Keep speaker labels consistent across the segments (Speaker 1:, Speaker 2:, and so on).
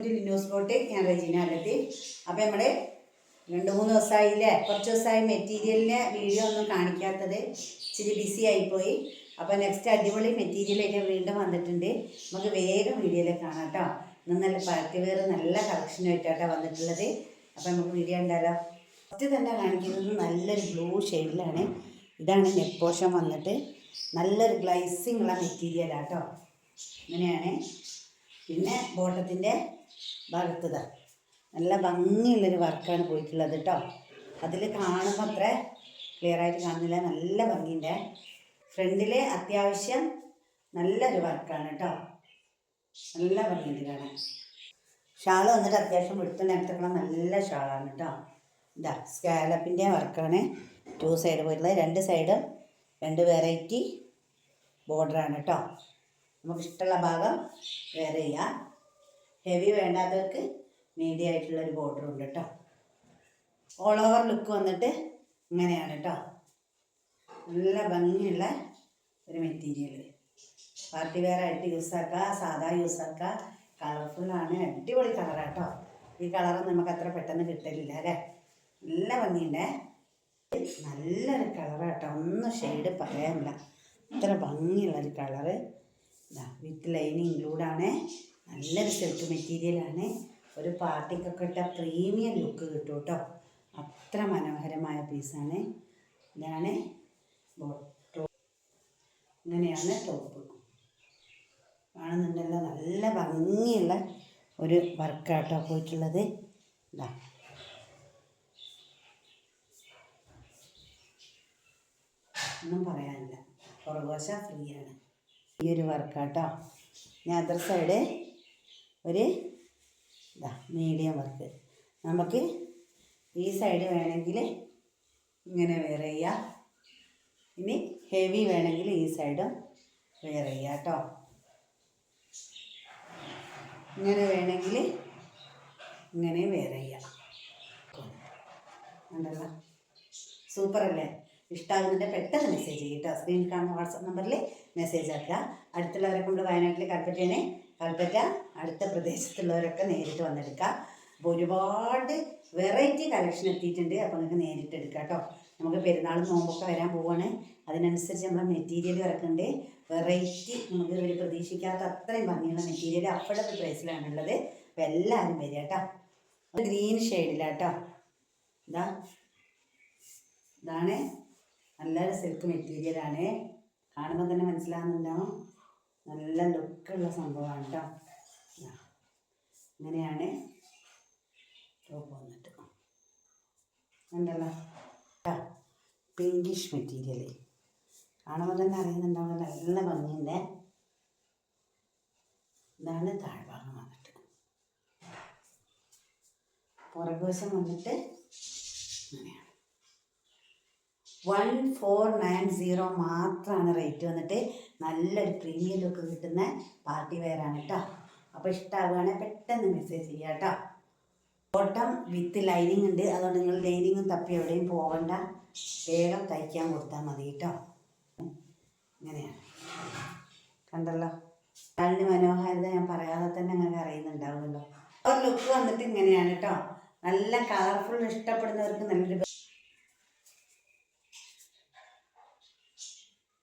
Speaker 1: News boat ഞാൻ റെജീനാലെത്തി. അപ്പോൾ നമ്മൾ 2-3 ദിവസമായില്ലേ, കുറച്ച് ദിവസമായി മെറ്റീരിയലിൻ്റെ വീഡിയോ ഒന്നും കാണിക്കാത്തത്, ഇച്ചിരി ബിസി ആയിപ്പോയി. അപ്പോൾ നെക്സ്റ്റ് അടിപൊളി മെറ്റീരിയലായിട്ട് വീണ്ടും വന്നിട്ടുണ്ട്. നമുക്ക് വേഗം വീഡിയോയിലേക്ക് കാണാം കേട്ടോ. ഇന്ന് നല്ല പാർട്ടി വെയർ നല്ല കളക്ഷനായിട്ടാണ് വന്നിട്ടുള്ളത്. അപ്പോൾ നമുക്ക് വീഡിയോ ഉണ്ടാലോ. ഫസ്റ്റ് തന്നെ കാണിക്കുന്നത് നല്ലൊരു ബ്ലൂ ഷെയ്ഡിലാണ്. ഇതാണ് നെക്ക് പോർഷൻ വന്നിട്ട് നല്ലൊരു ഗ്ലൈസിങ് ഉള്ള മെറ്റീരിയലാട്ടോ. ഇങ്ങനെയാണ്. പിന്നെ ബോട്ടത്തിൻ്റെ ഭാഗത്തത് നല്ല ഭംഗിയുള്ളൊരു വർക്കാണ് പോയിട്ടുള്ളത് കേട്ടോ. അതിൽ കാണുമ്പോൾ അത്ര ക്ലിയറായിട്ട് കാണുന്നില്ല, നല്ല ഭംഗിയുണ്ട്. ഫ്രണ്ടിൽ അത്യാവശ്യം നല്ലൊരു വർക്കാണ് കേട്ടോ, നല്ല ഭംഗിയുണ്ട് കാണാൻ. ഷാൾ വന്നിട്ട് അത്യാവശ്യം എടുത്തുള്ള നല്ല ഷാളാണ് കേട്ടോ. ഇതാ സ്കാലപ്പിൻ്റെ വർക്കാണ്. 2 സൈഡ് പോയിട്ടുള്ളത്, 2 സൈഡും 2 വെറൈറ്റി ബോർഡറാണ് കേട്ടോ. നമുക്ക് ഇഷ്ടമുള്ള ഭാഗം വെയർ ചെയ്യാം. ഹെവി വേണ്ടാത്തവർക്ക് മീഡിയം ആയിട്ടുള്ളൊരു ബോർഡറുണ്ട് കേട്ടോ. ഓൾ ഓവർ ലുക്ക് വന്നിട്ട് ഇങ്ങനെയാണ് കേട്ടോ. നല്ല ഭംഗിയുള്ള ഒരു മെറ്റീരിയൽ. പാർട്ടി വെയർ ആയിട്ട് യൂസാക്കുക, സാധാ യൂസാക്കുക. കളർഫുള്ളാണ്, അടിപൊളി കളറാട്ടോ. ഈ കളറൊന്നും നമുക്ക് അത്ര പെട്ടെന്ന് കിട്ടലില്ല അല്ലേ. നല്ല ഭംഗിയുണ്ടേ, നല്ലൊരു കളറാട്ടോ. ഒന്നും ഷെയ്ഡ് പറയാനില്ല, അത്ര ഭംഗിയുള്ളൊരു കളറ്. ഇതാ വിത്ത് ലൈനിങ് ഇൻക്ലൂഡാണ്. നല്ലൊരു സിൽക്ക് മെറ്റീരിയലാണ്. ഒരു പാർട്ടിക്കൊക്കെ ഇട്ട പ്രീമിയം ലുക്ക് കിട്ടും കേട്ടോ. അത്ര മനോഹരമായ പീസാണ്. ഇതാണ് ബോട്ടം, ഇങ്ങനെയാണ് ടോപ്പ്. കാണുന്നുണ്ടല്ലോ, നല്ല ഭംഗിയുള്ള ഒരു വർക്കാട്ടോ പോയിട്ടുള്ളത്. ഇതാ ഒന്നും പറയാനില്ല, പുറകുവശ ഫ്രീ ആണ്. ഈ ഒരു വർക്കാട്ടോ. ഞാൻ അതർ സൈഡ് ഒരു ഇതാ മീഡിയം വർക്ക്. നമുക്ക് ഈ സൈഡ് വേണമെങ്കിൽ ഇങ്ങനെ വെയർ ചെയ്യാം. ഇനി ഹെവി വേണമെങ്കിൽ ഈ സൈഡും വെയർ ചെയ്യാം കേട്ടോ. ഇങ്ങനെ വേണമെങ്കിൽ ഇങ്ങനെ വെയർ ചെയ്യാം. ഉണ്ടല്ലോ, സൂപ്പറല്ലേ. ഇഷ്ടമാകുന്നതിൻ്റെ പെട്ടെന്ന് മെസ്സേജ് ചെയ്യും കേട്ടോ. സ്ക്രീനിൽ കാണുന്ന വാട്സപ്പ് നമ്പറിൽ മെസ്സേജ് ആക്കുക. അടുത്തുള്ളവരൊക്കെ നമ്മൾ വയനാട്ടിൽ കൽപ്പറ്റ അടുത്ത പ്രദേശത്തുള്ളവരൊക്കെ നേരിട്ട് വന്നെടുക്കുക. അപ്പോൾ ഒരുപാട് വെറൈറ്റി കളക്ഷൻ എത്തിയിട്ടുണ്ട്. അപ്പോൾ നിങ്ങൾക്ക് നേരിട്ട് എടുക്കാം കേട്ടോ. നമുക്ക് പെരുന്നാൾ നോമ്പൊക്കെ വരാൻ പോവുകയാണ്. അതിനനുസരിച്ച് നമ്മൾ മെറ്റീരിയൽ ഇറക്കുന്നുണ്ട്. വെറൈറ്റി, നമുക്ക് ഒരു പ്രതീക്ഷിക്കാത്ത അത്രയും ഭംഗിയുള്ള മെറ്റീരിയൽ അഫോർഡബിൾ പ്രൈസിലാണുള്ളത്. അപ്പോൾ എല്ലാവരും വരിക കേട്ടോ. ഗ്രീൻ ഷെയ്ഡിലാട്ടോ. ഇതാണ് നല്ലൊരു സിൽക്ക് മെറ്റീരിയലാണ്. കാണുമ്പോൾ തന്നെ മനസ്സിലാകുന്നുണ്ടാവും, നല്ല ലുക്കുള്ള സംഭവമാണ് കേട്ടോ. ഇങ്ങനെയാണ് ടോപ്പ് വന്നിട്ട്. ഉണ്ടല്ലോ, പിങ്കിഷ് മെറ്റീരിയൽ. കാണുമ്പോൾ തന്നെ അറിയുന്നുണ്ടാവും, നല്ല ഭംഗിയുണ്ട്. ഇതാണ് താഴ്ഭാഗം വന്നിട്ട്. പുറകുവശം വന്നിട്ട് ഇങ്ങനെയാണ്. 1490 മാത്രമാണ് റേറ്റ് വന്നിട്ട്. നല്ലൊരു പ്രീമിയം ലുക്ക് കിട്ടുന്ന പാർട്ടി വെയറാണ് കേട്ടോ. അപ്പോൾ ഇഷ്ടമാവുകയാണെങ്കിൽ പെട്ടെന്ന് മെസ്സേജ് ചെയ്യാം കേട്ടോ. ബോട്ടം വിത്ത് ലൈനിങ് ഉണ്ട്, അതുകൊണ്ട് നിങ്ങൾ ലൈനിങ്ങും തപ്പി എവിടെയും പോകണ്ട, വേഗം തയ്ക്കാൻ കൊടുത്താൽ മതി കേട്ടോ. ഇങ്ങനെയാണ്, കണ്ടല്ലോ. അതിൻ്റെ മനോഹാരിത ഞാൻ പറയാതെ തന്നെ നിങ്ങൾക്ക് അറിയുന്നുണ്ടാവുമല്ലോ. ഒരു ലുക്ക് വന്നിട്ട് ഇങ്ങനെയാണ് കേട്ടോ. നല്ല കളർഫുൾ ഇഷ്ടപ്പെടുന്നവർക്ക് നല്ലൊരു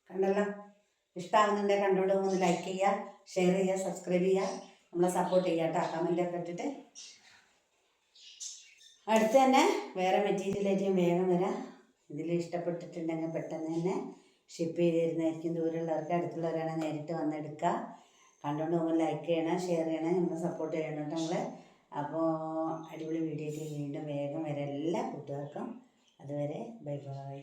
Speaker 1: കണ്ടല്ലോ. ഇഷ്ടമാകുന്നുണ്ടെങ്കിൽ കണ്ടോണ്ട് ഒന്ന് ലൈക്ക് ചെയ്യുക, ഷെയർ ചെയ്യുക, സബ്സ്ക്രൈബ് ചെയ്യുക, നമ്മളെ സപ്പോർട്ട് ചെയ്യുക കേട്ടോ. കമൻറ്റൊക്കെ ഇട്ടിട്ട്. അടുത്ത് തന്നെ വേറെ മെറ്റീരിയലായിട്ട് വേഗം വരാം. ഇതിൽ ഇഷ്ടപ്പെട്ടിട്ടുണ്ടെങ്കിൽ പെട്ടെന്ന് തന്നെ ഷിപ്പ് ചെയ്ത് തരുന്നതായിരിക്കും. ദൂരമുള്ളവർക്ക്, അടുത്തുള്ളവരാണെങ്കിൽ നേരിട്ട് വന്നെടുക്കുക. കണ്ടോണ്ട് പോകുമ്പോൾ ലൈക്ക് ചെയ്യണം, ഷെയർ ചെയ്യണം, നമ്മളെ സപ്പോർട്ട് ചെയ്യണം കേട്ടോ നിങ്ങൾ. അപ്പോൾ അടിപൊളി വീഡിയോ ആയിട്ട് വീണ്ടും വേഗം വരെ എല്ലാ കൂട്ടുകാർക്കും. അതുവരെ ബൈ ബൈ.